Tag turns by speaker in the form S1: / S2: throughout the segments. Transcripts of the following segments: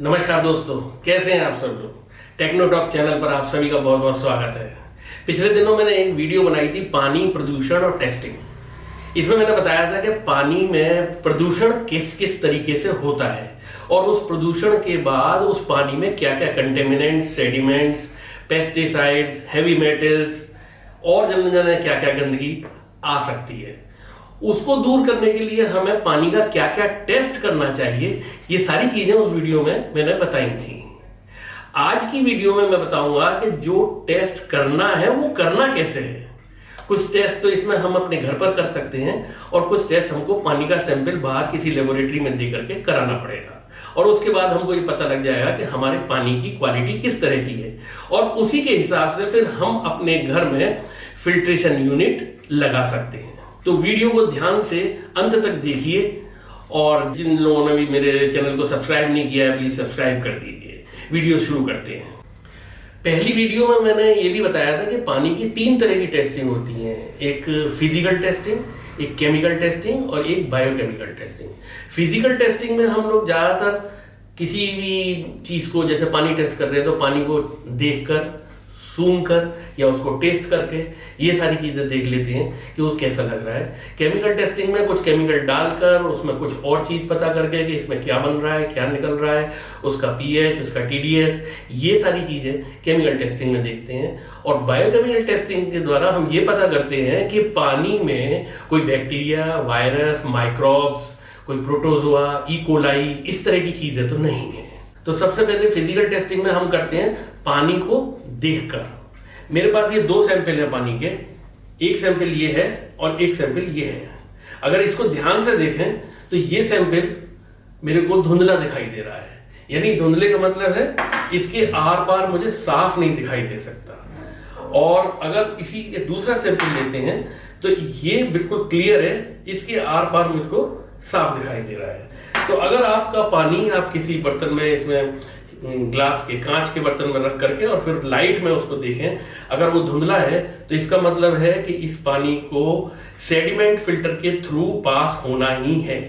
S1: नमस्कार दोस्तों, कैसे हैं आप सब लोग। टेक्नोटॉक चैनल पर आप सभी का बहुत बहुत स्वागत है। पिछले दिनों मैंने एक वीडियो बनाई थी पानी प्रदूषण और टेस्टिंग। इसमें मैंने बताया था कि पानी में प्रदूषण किस किस तरीके से होता है और उस प्रदूषण के बाद उस पानी में क्या क्या contaminants, sediments, pesticides, heavy metals और जाने क्या क्या गंदगी आ सकती है। उसको दूर करने के लिए हमें पानी का क्या क्या टेस्ट करना चाहिए, ये सारी चीजें उस वीडियो में मैंने बताई थी। आज की वीडियो में मैं बताऊंगा कि जो टेस्ट करना है वो करना कैसे है। कुछ टेस्ट तो इसमें हम अपने घर पर कर सकते हैं और कुछ टेस्ट हमको पानी का सैंपल बाहर किसी लेबोरेटरी में दे करके कराना पड़ेगा और उसके बाद हमको ये पता लग जाएगा कि हमारे पानी की क्वालिटी किस तरह की है और उसी के हिसाब से फिर हम अपने घर में फिल्ट्रेशन यूनिट लगा सकते हैं। तो वीडियो को ध्यान से अंत तक देखिए और जिन लोगों ने भी मेरे चैनल को सब्सक्राइब नहीं किया है प्लीज सब्सक्राइब कर दीजिए। वीडियो शुरू करते हैं। पहली वीडियो में मैंने ये भी बताया था कि पानी की 3 तरह की टेस्टिंग होती है, एक फिजिकल टेस्टिंग, एक केमिकल टेस्टिंग और एक बायोकेमिकल टेस्टिंग। फिजिकल टेस्टिंग में हम लोग ज्यादातर किसी भी चीज को, जैसे पानी टेस्ट कर रहे हैं तो पानी को देखकर, सूंघ कर या उसको टेस्ट करके ये सारी चीजें देख लेते हैं कि वो कैसा लग रहा है। केमिकल टेस्टिंग में कुछ केमिकल डालकर उसमें कुछ और चीज पता करके कि इसमें क्या बन रहा है, क्या निकल रहा है, उसका पीएच, उसका टीडीएस, ये सारी चीजें केमिकल टेस्टिंग में देखते हैं। और बायोकेमिकल टेस्टिंग के द्वारा हम ये पता करते हैं कि पानी में कोई बैक्टीरिया, वायरस, माइक्रोब्स, कोई प्रोटोजोआ, ई-कोलाई, इस तरह की चीजें तो नहीं है। तो सबसे पहले फिजिकल टेस्टिंग में हम करते हैं पानी को देखकर। मेरे पास ये 2 सैंपल है पानी के, एक सैंपल ये है और एक सैंपल ये है। अगर इसको ध्यान से देखें तो ये सैंपल मेरे को धुंधला दिखाई दे रहा है, यानी धुंधले का मतलब है इसके आर पार मुझे साफ नहीं दिखाई दे सकता। और अगर इसी के दूसरा सैंपल लेते हैं तो ये बिल्कुल क्लियर है, इसके आर पार मुझको साफ दिखाई दे रहा है। तो अगर आपका पानी आप किसी बर्तन में, इसमें ग्लास के, कांच के बर्तन में रख करके और फिर लाइट में उसको देखें, अगर वो धुंधला है तो इसका मतलब है कि इस पानी को सेडिमेंट फिल्टर के थ्रू पास होना ही है,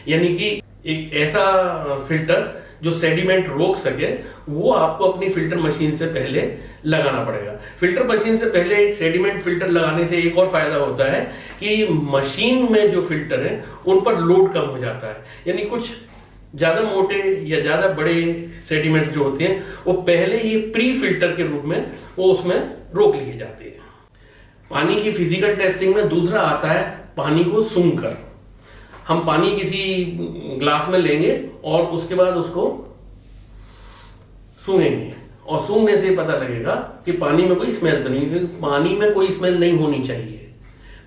S1: यानी कि एक ऐसा फिल्टर जो सेडिमेंट रोक सके वो आपको अपनी फिल्टर मशीन से पहले लगाना पड़ेगा। फिल्टर मशीन से पहले एक सेडिमेंट फिल्टर लगाने से एक और फायदा होता है कि मशीन में जो फिल्टर है उन पर लोड कम हो जाता है, यानी कुछ ज्यादा मोटे या ज्यादा बड़े सेडिमेंट जो होते हैं वो पहले ही प्री फिल्टर के रूप में वो उसमें रोक लिए जाते हैं। पानी की फिजिकल टेस्टिंग में दूसरा आता है पानी को सूंघकर। हम पानी किसी ग्लास में लेंगे और उसके बाद उसको सूंघेंगे और सूंघने से पता लगेगा कि पानी में कोई स्मेल तो नहीं, क्योंकि पानी में कोई स्मेल नहीं होनी चाहिए।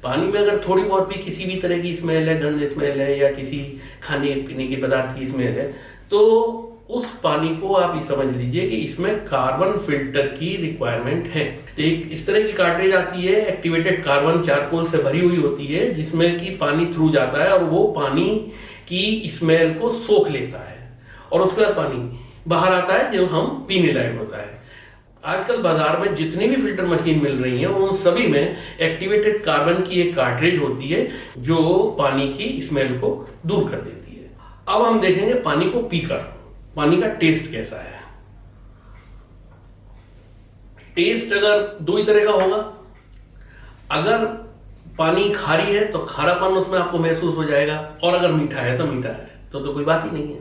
S1: पानी में अगर थोड़ी बहुत भी किसी भी तरह की स्मेल है, गंद स्मेल है या किसी खाने पीने के पदार्थ की स्मेल है, तो उस पानी को आप ये समझ लीजिए कि इसमें कार्बन फिल्टर की रिक्वायरमेंट है। तो एक इस तरह की कार्ट्रिज आती है, एक्टिवेटेड कार्बन चारकोल से भरी हुई होती है, जिसमें कि पानी थ्रू जाता है और वो पानी की स्मेल को सोख लेता है और उसके बाद पानी बाहर आता है जो हम पीने लायक होता है। आजकल बाजार में जितनी भी फिल्टर मशीन मिल रही हैं उन सभी में एक्टिवेटेड कार्बन की एक कार्ट्रिज होती है जो पानी की स्मेल को दूर कर देती है। अब हम देखेंगे पानी को पीकर पानी का टेस्ट कैसा है। टेस्ट अगर 2 ही तरह का होगा। अगर पानी खारी है तो खारापन उसमें आपको महसूस हो जाएगा और अगर मीठा है तो मीठा है, तो कोई बात ही नहीं है।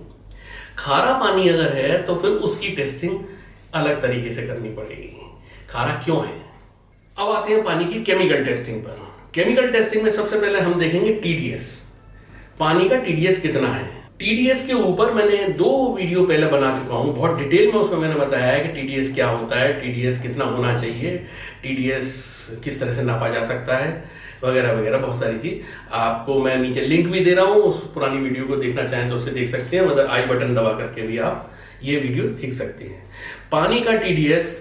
S1: खारा पानी अगर है तो फिर उसकी टेस्टिंग अलग तरीके से करनी पड़ेगी। खारा क्यों है। अब आते हैं पानी की केमिकल टेस्टिंग पर। केमिकल टेस्टिंग में सबसे पहले हम देखेंगे टीडीएस। पानी का टीडीएस कितना है। टीडीएस के ऊपर मैंने 2 वीडियो पहले बना चुका हूं, बहुत डिटेल में उसमें मैंने बताया है कि टीडीएस क्या होता है, टीडीएस कितना होना चाहिए, टीडीएस किस तरह से नापा जा सकता है, वगैरह वगैरह बहुत सारी चीज। आपको मैं नीचे लिंक भी दे रहा हूं, उस पुरानी वीडियो को देखना चाहें तो उसे देख सकते हैं, मतलब आई बटन दबा करके भी आप ये वीडियो देख सकते हैं। पानी का टीडीएस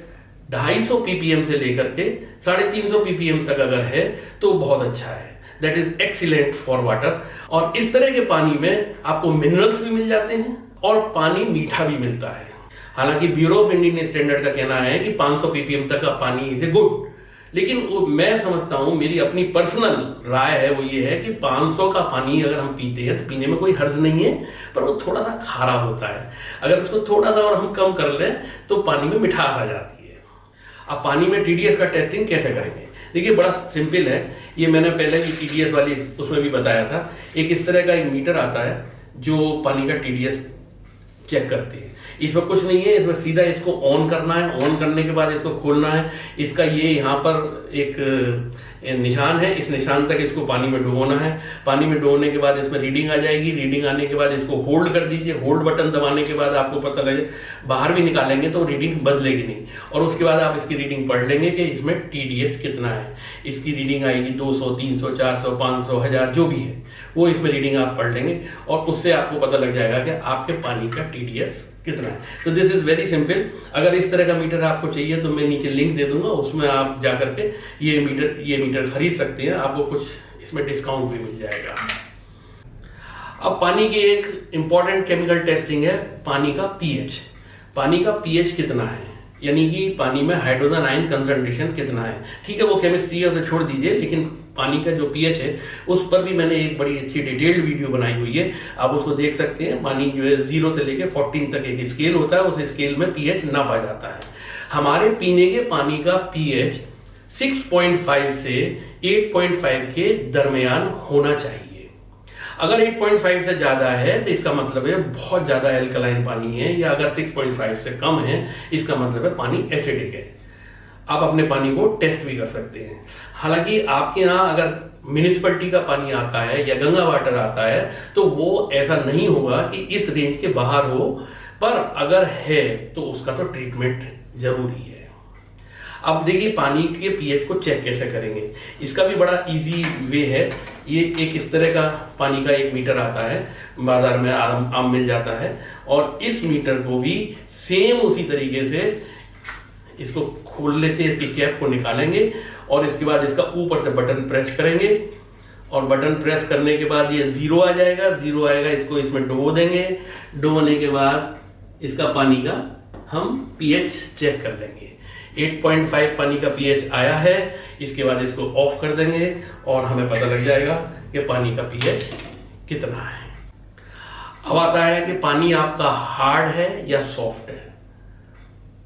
S1: 250 ppm से लेकर के 350 ppm तक अगर है तो बहुत अच्छा है, that is excellent for water. और इस तरह के पानी में आपको मिनरल्स भी मिल जाते हैं और पानी मीठा भी मिलता है। हालांकि ब्यूरो ऑफ इंडियन स्टैंडर्ड का कहना है कि 500 ppm तक का पानी इज ए गुड, लेकिन मैं समझता हूं, मेरी अपनी पर्सनल राय है, वो ये है कि 500 का पानी अगर हम पीते हैं तो पीने में कोई हर्ज नहीं है, पर वो थोड़ा सा खारा होता है। अगर उसको थोड़ा सा और हम कम कर लें तो पानी में मिठास आ जाती है। अब पानी में टीडीएस का टेस्टिंग कैसे करेंगे? देखिए, बड़ा सिंपल है। ये मैंने पहले भी टीडीएस वाली उसमें भी बताया था। एक इस तरह का एक मीटर आता है जो पानी का टीडीएस चेक करती है। इसमें कुछ नहीं है, इसमें सीधा इसको ऑन करना है। ऑन करने के बाद इसको खोलना है। इसका ये यहाँ पर एक निशान है, इस निशान तक इसको पानी में डुबोना है। पानी में डुबोने के बाद इसमें रीडिंग आ जाएगी। रीडिंग आने के बाद इसको होल्ड कर दीजिए। होल्ड बटन दबाने के बाद आपको पता लगे, बाहर भी निकालेंगे तो रीडिंग बदलेगी नहीं, और उसके बाद आप इसकी रीडिंग पढ़ लेंगे कि इसमें टीडीएस कितना है। इसकी रीडिंग आएगी 200, 300, 400, 500, 1000 जो भी है, वो इसमें रीडिंग आप पढ़ लेंगे और उससे आपको पता लग जाएगा कि आपके पानी का टीडीएस कितना है। तो दिस इज वेरी सिंपल। अगर इस तरह का मीटर आपको चाहिए तो मैं नीचे लिंक दे दूंगा, उसमें आप जा करके ये मीटर खरीद सकते हैं। आपको कुछ इसमें डिस्काउंट भी मिल जाएगा। अब पानी की एक इंपॉर्टेंट केमिकल टेस्टिंग है पानी का पीएच। पानी का पीएच कितना है, यानी कि पानी में हाइड्रोजन आयन कंसंट्रेशन कितना है। ठीक है, वो केमिस्ट्री है, उसे छोड़ दीजिए, लेकिन पानी का जो पीएच है उस पर भी मैंने एक बड़ी अच्छी डिटेल्ड वीडियो बनाई हुई है, आप उसको देख सकते हैं। पानी जो है 0 से लेके 14 तक एक स्केल होता है, उस स्केल में पीएच नापा जाता है। हमारे पीने के पानी का पीएच 6.5 से 8.5 के दरमियान होना चाहिए। अगर 8.5 से ज्यादा है तो इसका मतलब है बहुत ज्यादा एल्कलाइन पानी है, या अगर 6.5 से कम है इसका मतलब है पानी एसिडिक है। आप अपने पानी को टेस्ट भी कर सकते हैं। हालांकि आपके यहाँ अगर म्यूनिसिपैलिटी का पानी आता है या गंगा वाटर आता है तो वो ऐसा नहीं होगा कि इस रेंज के बाहर हो, पर अगर है तो उसका तो ट्रीटमेंट जरूरी है। अब देखिए, पानी के पीएच को चेक कैसे करेंगे, इसका भी बड़ा इजी वे है। ये एक इस तरह का पानी का एक मीटर आता है, बाजार में आम मिल जाता है, और इस मीटर को भी सेम उसी तरीके से इसको खोल लेते हैं, इसकी कैप को निकालेंगे और इसके बाद इसका ऊपर से बटन प्रेस करेंगे, और बटन प्रेस करने के बाद ये 0 आ जाएगा। 0 आएगा, इसको इसमें डुबो देंगे। डुबोने के बाद इसका पानी का हम पीएच चेक कर लेंगे। 8.5 पानी का पीएच आया है, इसके बाद इसको ऑफ कर देंगे और हमें पता लग जाएगा कि पानी का पीएच कितना है। अब आता है कि पानी आपका हार्ड है या सॉफ्ट है,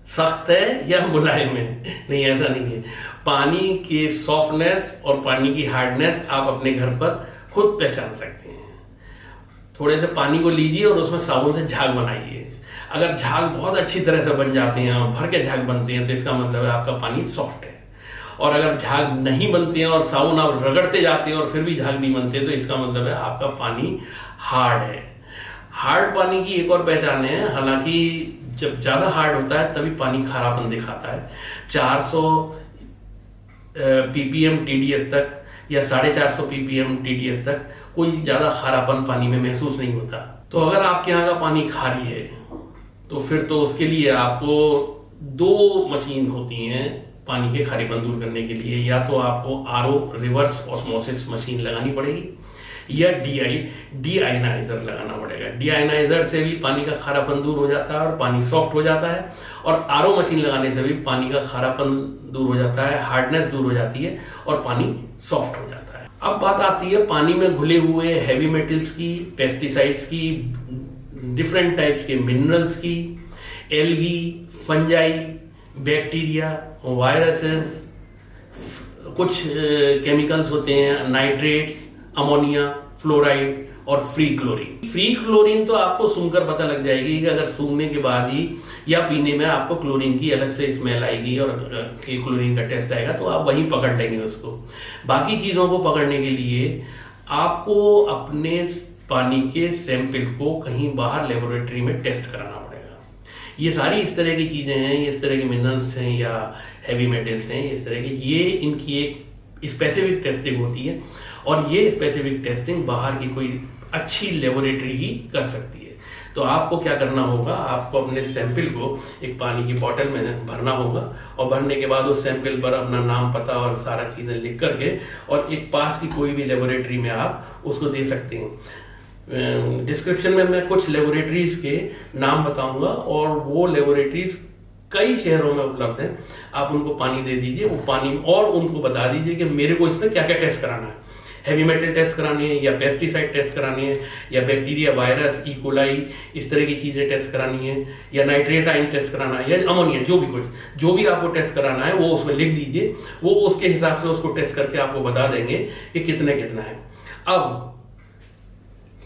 S1: सख्त है या मुलायम है। नहीं, ऐसा नहीं है। पानी के सॉफ्टनेस और पानी की हार्डनेस आप अपने घर पर खुद पहचान सकते हैं। थोड़े से पानी को लीजिए और उसमें साबुन से झाग बनाइए। अगर झाग बहुत अच्छी तरह से बन जाते हैं और भर के झाग बनते हैं तो इसका मतलब है आपका पानी सॉफ्ट है। और अगर झाग नहीं बनते हैं और साबुन आप रगड़ते जाते हैं और फिर भी झाग नहीं बनते तो इसका मतलब है आपका पानी हार्ड है। हार्ड पानी की एक और पहचान है, हालांकि जब ज्यादा हार्ड होता है तभी पानी खारापन दिखाता है। 400 ppm TDS तक या 450 ppm TDS तक कोई ज्यादा खारापन पानी में महसूस नहीं होता। तो अगर आपके यहाँ का पानी खारी है तो फिर तो उसके लिए आपको 2 मशीन होती हैं पानी के खारीपन दूर करने के लिए। या तो आपको RO रिवर्स ऑस्मोसिस मशीन लगानी पड़ेगी या डीआयनाइजर लगाना पड़ेगा। डीआयनाइजर से भी पानी का खारापन दूर हो जाता है और पानी सॉफ्ट हो जाता है, और RO मशीन लगाने से भी पानी का खारापन दूर हो जाता है, हार्डनेस दूर हो जाती है और पानी सॉफ्ट हो जाता है। अब बात आती है पानी में घुले हुए हैवी मेटल्स की, पेस्टिसाइड्स की, डिफरेंट टाइप्स के मिनरल्स की, एल्गी, फंजाई, बैक्टीरिया, वायरसेस, कुछ केमिकल्स होते हैं, नाइट्रेट्स, अमोनिया, फ्लोराइड और फ्री क्लोरीन। फ्री क्लोरीन तो आपको सूंघकर पता लग जाएगी कि अगर सूंघने के बाद ही या पीने में आपको क्लोरीन की अलग से स्मेल आएगी और क्लोरीन का टेस्ट आएगा तो आप वहीं पकड़ लेंगे उसको। बाकी चीजों को पकड़ने के लिए आपको अपने पानी के सैंपल को कहीं बाहर लेबोरेटरी में टेस्ट कराना पड़ेगा। ये सारी इस तरह की चीजें हैं, ये इस तरह के मिनरल्स हैं या हैवी मेटल्स हैं, इस तरह के, ये इनकी एक स्पेसिफिक टेस्टिंग होती है और ये स्पेसिफिक टेस्टिंग बाहर की कोई अच्छी लेबोरेटरी ही कर सकती है। तो आपको क्या करना होगा, आपको अपने सैंपल को एक पानी की बोतल में भरना होगा और भरने के बाद उस सैंपल पर अपना नाम, पता और सारा चीज़ें लिख करके और एक पास की कोई भी लेबोरेटरी में आप उसको दे सकते हैं। डिस्क्रिप्शन में मैं कुछ लेबोरेटरीज के नाम बताऊंगा और वो लेबोरेटरीज कई शहरों में उपलब्ध है। आप उनको पानी दे दीजिए, वो पानी, और उनको बता दीजिए कि मेरे को इसमें क्या क्या टेस्ट कराना है। हैवी मेटल टेस्ट करानी है, या पेस्टिसाइड टेस्ट करानी है, या बैक्टीरिया, वायरस, ई कोलाई, इस तरह की चीज़ें टेस्ट करानी है, या नाइट्रेट आयन टेस्ट कराना है, या अमोनिया, जो भी कुछ, जो भी आपको टेस्ट कराना है वो उसमें लिख दीजिए। वो उसके हिसाब से उसको टेस्ट करके आपको बता देंगे कि कितना है। अब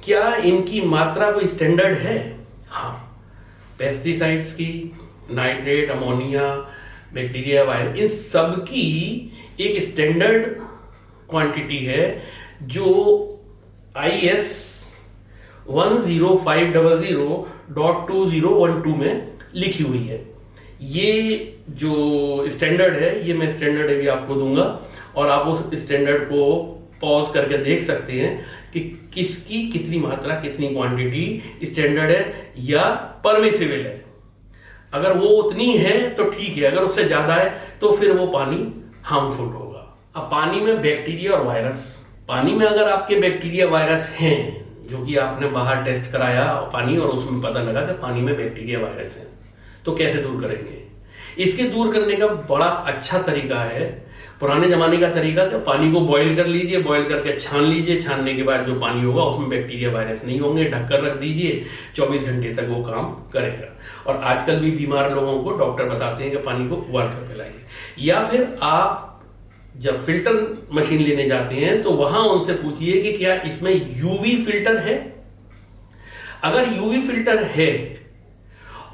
S1: क्या इनकी मात्रा कोई स्टैंडर्ड है? हाँ, पेस्टिसाइड्स की, नाइट्रेट, अमोनिया, बैक्टीरिया, वायरस, इन सब की एक स्टैंडर्ड क्वांटिटी है जो IS 10500.2012 में लिखी हुई है। ये जो स्टैंडर्ड है, ये मैं स्टैंडर्ड अभी आपको दूंगा और आप उस स्टैंडर्ड को पॉज करके देख सकते हैं कि किसकी कितनी मात्रा, कितनी क्वांटिटी स्टैंडर्ड है या परमिसिबल है। अगर वो उतनी है तो ठीक है, अगर उससे ज्यादा है तो फिर वो पानी हार्मफुल होगा। अब पानी में बैक्टीरिया और वायरस, पानी में अगर आपके बैक्टीरिया वायरस हैं जो कि आपने बाहर टेस्ट कराया पानी और उसमें पता लगा कि पानी में बैक्टीरिया वायरस है, तो कैसे दूर करेंगे? इसके दूर करने का बड़ा अच्छा तरीका है, पुराने जमाने का तरीका, कि पानी को बॉईल कर लीजिए, बॉईल करके छान लीजिए, छानने के बाद जो पानी होगा उसमें बैक्टीरिया वायरस नहीं होंगे, ढककर रख दीजिए, 24 घंटे तक वो काम करेगा। और आजकल भी बीमार लोगों को डॉक्टर बताते हैं कि पानी को उबाल कर पिलाइए। या फिर आप जब फिल्टर मशीन लेने जाते हैं तो वहां उनसे पूछिए कि क्या इसमें यूवी फिल्टर है। अगर यूवी फिल्टर है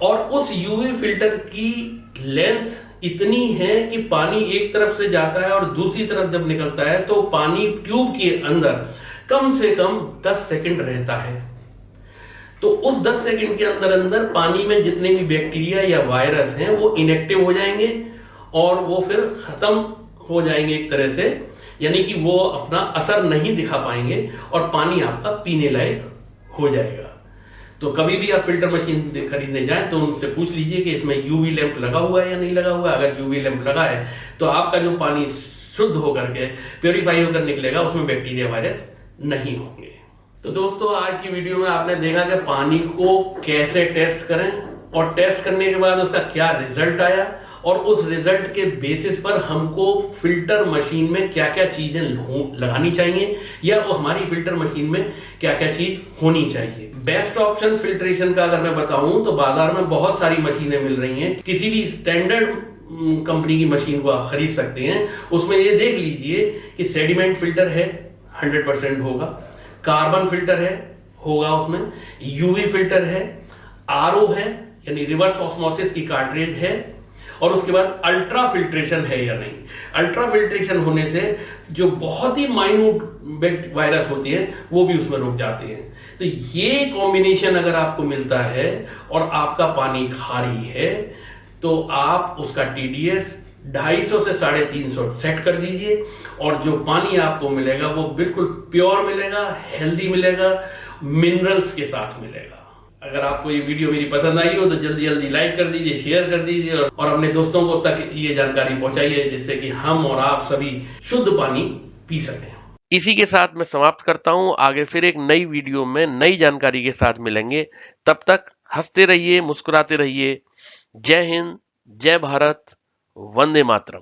S1: और उस यूवी फिल्टर की लेंथ इतनी है कि पानी एक तरफ से जाता है और दूसरी तरफ जब निकलता है तो पानी ट्यूब के अंदर कम से कम 10 सेकंड रहता है, तो उस 10 सेकंड के अंदर अंदर पानी में जितने भी बैक्टीरिया या वायरस हैं वो इनएक्टिव हो जाएंगे और वो फिर खत्म हो जाएंगे एक तरह से, यानी कि वो अपना असर नहीं दिखा पाएंगे और पानी आपका पीने लायक हो जाएगा। तो कभी भी आप फिल्टर मशीन खरीदने जाएं तो उनसे पूछ लीजिए कि इसमें यूवी लैंप लगा हुआ है या नहीं लगा हुआ है। अगर यूवी लैंप लगा है तो आपका जो पानी शुद्ध होकर के प्योरीफाई होकर निकलेगा उसमें बैक्टीरिया वायरस नहीं होंगे। तो दोस्तों, आज की वीडियो में आपने देखा कि पानी को कैसे टेस्ट करें और टेस्ट करने के बाद उसका क्या रिजल्ट आया और उस रिजल्ट के बेसिस पर हमको फिल्टर मशीन में क्या क्या चीजें लगानी चाहिए या वो हमारी फिल्टर मशीन में क्या क्या चीज होनी चाहिए। बेस्ट ऑप्शन फिल्ट्रेशन का अगर मैं बताऊं तो बाजार में बहुत सारी मशीनें मिल रही हैं। किसी भी स्टैंडर्ड कंपनी की मशीन को आप खरीद सकते हैं। उसमें ये देख लीजिए कि सेडिमेंट फिल्टर है, 100% होगा, कार्बन फिल्टर है, होगा उसमें, यूवी फिल्टर है, आरओ है यानी रिवर्स ऑस्मोसिस की कार्ट्रिज है, और उसके बाद अल्ट्रा फिल्ट्रेशन है या नहीं। अल्ट्रा फिल्ट्रेशन होने से जो बहुत ही माइन्यूट वायरस होती है वो भी उसमें रुक जाते हैं। तो ये कॉम्बिनेशन अगर आपको मिलता है और आपका पानी खारी है तो आप उसका TDS 250 से 350 सेट कर दीजिए और जो पानी आपको मिलेगा वो बिल्कुल प्योर मिलेगा, हेल्दी मिलेगा, मिनरल्स के साथ मिलेगा। अगर आपको ये वीडियो मेरी पसंद आई हो तो जल्दी जल्दी लाइक कर दीजिए, शेयर कर दीजिए और अपने दोस्तों को तक ये जानकारी पहुंचाइए जिससे कि हम और आप सभी शुद्ध पानी पी सकें।
S2: इसी के साथ मैं समाप्त करता हूं। आगे फिर एक नई वीडियो में नई जानकारी के साथ मिलेंगे। तब तक हंसते रहिए, मुस्कुराते रहिए। जय हिंद, जय भारत, वंदे मातरम।